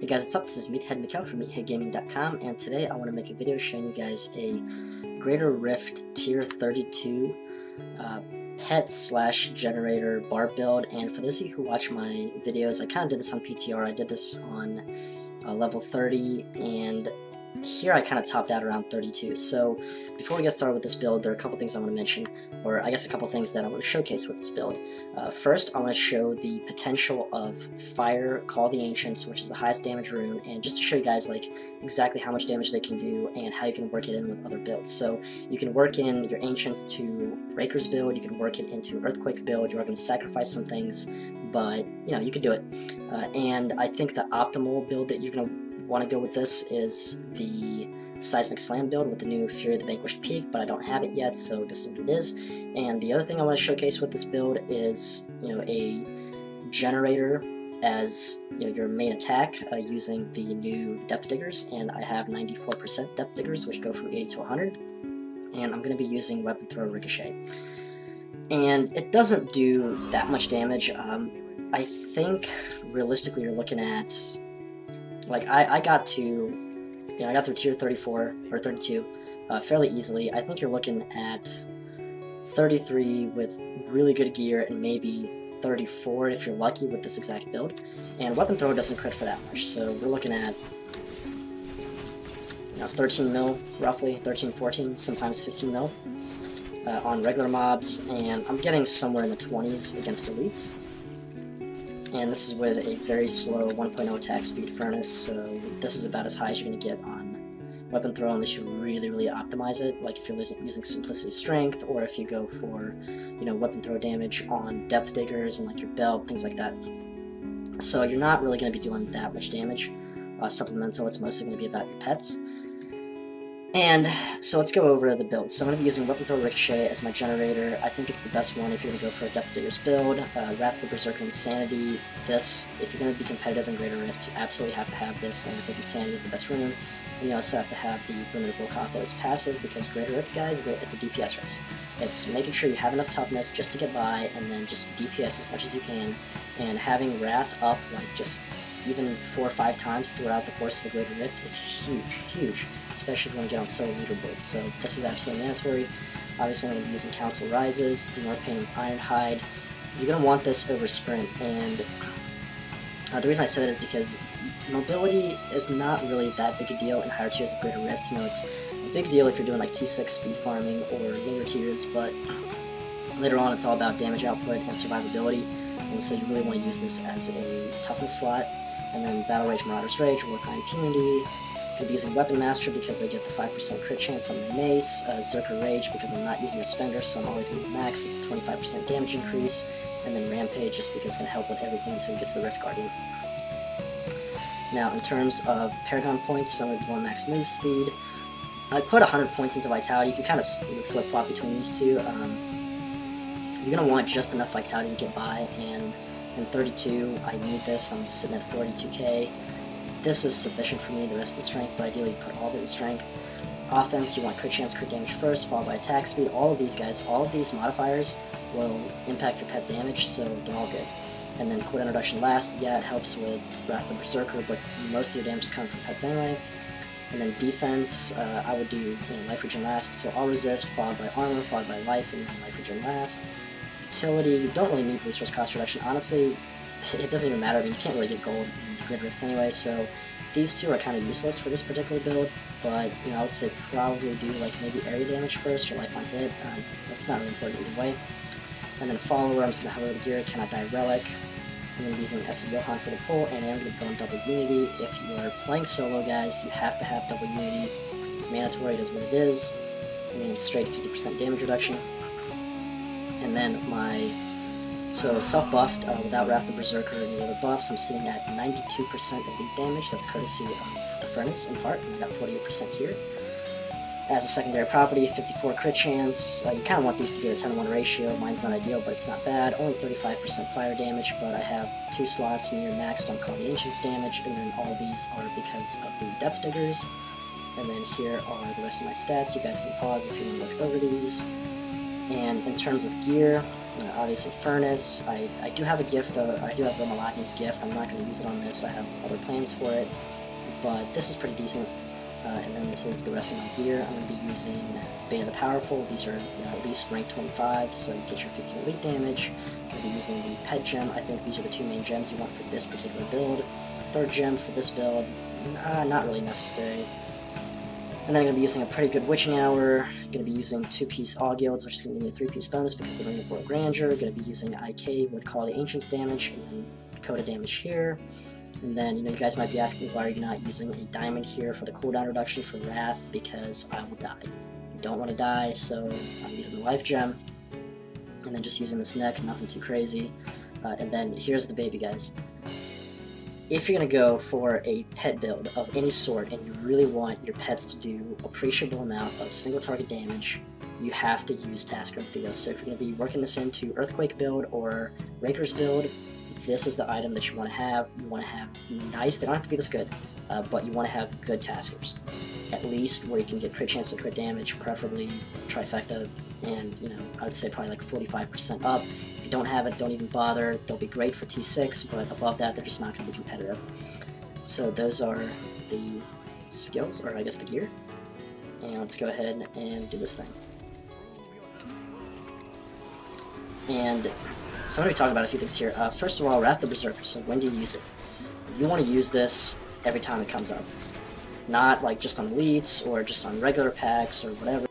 Hey guys, what's up? This is Meathead Mikkel from meatheadgaming.com, and today I want to make a video showing you guys a Greater Rift Tier 32 pet slash generator barb build. And for those of you who watch my videos, I kind of did this on PTR. I did this on level 30, and here I kind of topped out around 32. So before we get started with this build, there are a couple things I want to mention, or I guess a couple things that I want to showcase with this build. First, I want to show the potential of Fire, Call the Ancients, which is the highest damage rune, and just to show you guys like exactly how much damage they can do and how you can work it in with other builds. So you can work in your Ancients to Breaker's build, you can work it into Earthquake build, you are going to sacrifice some things, but you know, you can do it. And I think the optimal build that you're going to want to go with this is the Seismic Slam build with the new Fury of the Vanquished Peak, but I don't have it yet, so this is what it is. And the other thing I want to showcase with this build is, you know, a generator as, you know, your main attack using the new Depth Diggers, and I have 94% Depth Diggers, which go from 80 to 100, and I'm going to be using Weapon Throw Ricochet. And it doesn't do that much damage. I think realistically you're looking at, like, I got to, you know, I got through tier 34 or 32 fairly easily. I think you're looking at 33 with really good gear and maybe 34 if you're lucky with this exact build. And Weapon Throw doesn't crit for that much, so we're looking at, you know, 13 mil roughly, 13, 14, sometimes 15 mil on regular mobs, and I'm getting somewhere in the 20s against elites. And this is with a very slow 1.0 attack speed furnace, so this is about as high as you're going to get on Weapon Throw unless you really optimize it, like if you're using Simplicity Strength, or if you go for, you know, Weapon Throw damage on Depth Diggers and like your belt, things like that. So you're not really going to be doing that much damage. Supplemental, it's mostly going to be about your pets. And so let's go over the build. So I'm going to be using Weapon Throw Ricochet as my generator. I think it's the best one if you're going to go for a Depth Diggers build. Wrath of the Berserker Insanity. This, if you're going to be competitive in Greater Rifts, you absolutely have to have this, and I think Insanity is the best rune. And you also have to have the Primitive Blockoff as passive, because Greater Rifts, guys, it's a DPS race. It's making sure you have enough toughness just to get by, and then just DPS as much as you can, and having Wrath up, like, just even 4 or 5 times throughout the course of a Greater Rift is huge, especially when you get on solo leaderboards. So this is absolutely mandatory. Obviously I'm going to be using Council Rises, Norpain with Ironhide. You're going to want this over Sprint, and the reason I say that is because mobility is not really that big a deal in higher tiers of Greater Rifts. You know, it's a big deal if you're doing like T6 speed farming or lower tiers, but later on it's all about damage output and survivability, and so you really want to use this as a toughness slot. And then Battle Rage, Marauder's Rage, Warcry Impunity. Could be using Weapon Master because I get the 5% crit chance on my mace. Zerker Rage because I'm not using a spender, so I'm always going to be maxed. It's a 25% damage increase. And then Rampage just because it's going to help with everything until you get to the Rift Guardian. Now, in terms of Paragon points, so I'm going to be going max move speed. I put 100 points into Vitality. You can kind of flip-flop between these two. You're going to want just enough Vitality to get by, and in 32, I need this. I'm sitting at 42k. This is sufficient for me, the rest in strength, but ideally you put all of it in strength. Offense, you want crit chance, crit damage first, followed by attack speed. All of these guys, all of these modifiers will impact your pet damage, so they're all good. And then Quick Introduction last, yeah, it helps with Wrath of the Berserker, but most of your damage is coming from pets anyway. And then defense, I would do, you know, life regen last, so I'll resist, followed by armor, followed by life, and life regen last. Utility, you don't really need resource cost reduction. Honestly, it doesn't even matter. I mean, you can't really get gold in Grid Rifts anyway, so these two are kind of useless for this particular build, but, you know, I would say probably do, like, maybe area damage first or life on hit. That's not really important either way. And then follower, I'm just going to hover over the gear, cannot die relic. I'm going to be using S of Johan for the pull, and I'm going to go on double unity. If you are playing solo, guys, you have to have double unity. It's mandatory, it is what it is. I mean, straight 50% damage reduction. And then so self-buffed, without Wrath of the Berserker and the other buffs, I'm sitting at 92% elite damage. That's courtesy of the Furnace, in part, and I got 48% here. As a secondary property, 54 crit chance. You kind of want these to be a 10-to-1 ratio. Mine's not ideal, but it's not bad. Only 35% fire damage, but I have 2 slots near maxed on Call the Ancients damage, and then all of these are because of the Depth Diggers. And then here are the rest of my stats. You guys can pause if you want to look over these. And in terms of gear, Obviously Furnace. I do have a gift though. I do have the Malagny's gift. I'm not going to use it on this. I have other plans for it, but this is pretty decent. And then this is the rest of my gear. I'm going to be using Beta the Powerful. These are at least rank 25, so you get your 15 elite damage. I'm going to be using the Pet Gem. I think these are the two main gems you want for this particular build. Third gem for this build, not really necessary. And then I'm going to be using a pretty good Witching Hour. I'm going to be using 2-piece All Guilds, which is going to give me a 3-piece bonus because of the Ring of Royal Grandeur. Going to be using IK with Call of the Ancients damage, and then Coda damage here. And then, you guys might be asking why are you not using a diamond here for the cooldown reduction for Wrath, because I will die. I don't want to die, so I'm using the Life Gem. And then just using this neck, nothing too crazy. And then here's the baby, guys. If you're going to go for a pet build of any sort, and you really want your pets to do appreciable amount of single target damage, you have to use Tasker and Theo. So if you're going to be working this into Earthquake build or Raker's build, this is the item that you want to have. You want to have nice, they don't have to be this good, but you want to have good Taskers. At least where you can get crit chance and crit damage, preferably trifecta, and I would say probably like 45% up. If you don't have it, don't even bother. They'll be great for T6, but above that, they're just not going to be competitive. So those are the skills, or I guess the gear. And let's go ahead and do this thing. And so I'm going to be talking about a few things here. First of all, Wrath the Berserker. So when do you use it? You want to use this every time it comes up. Not like just on elites or just on regular packs or whatever.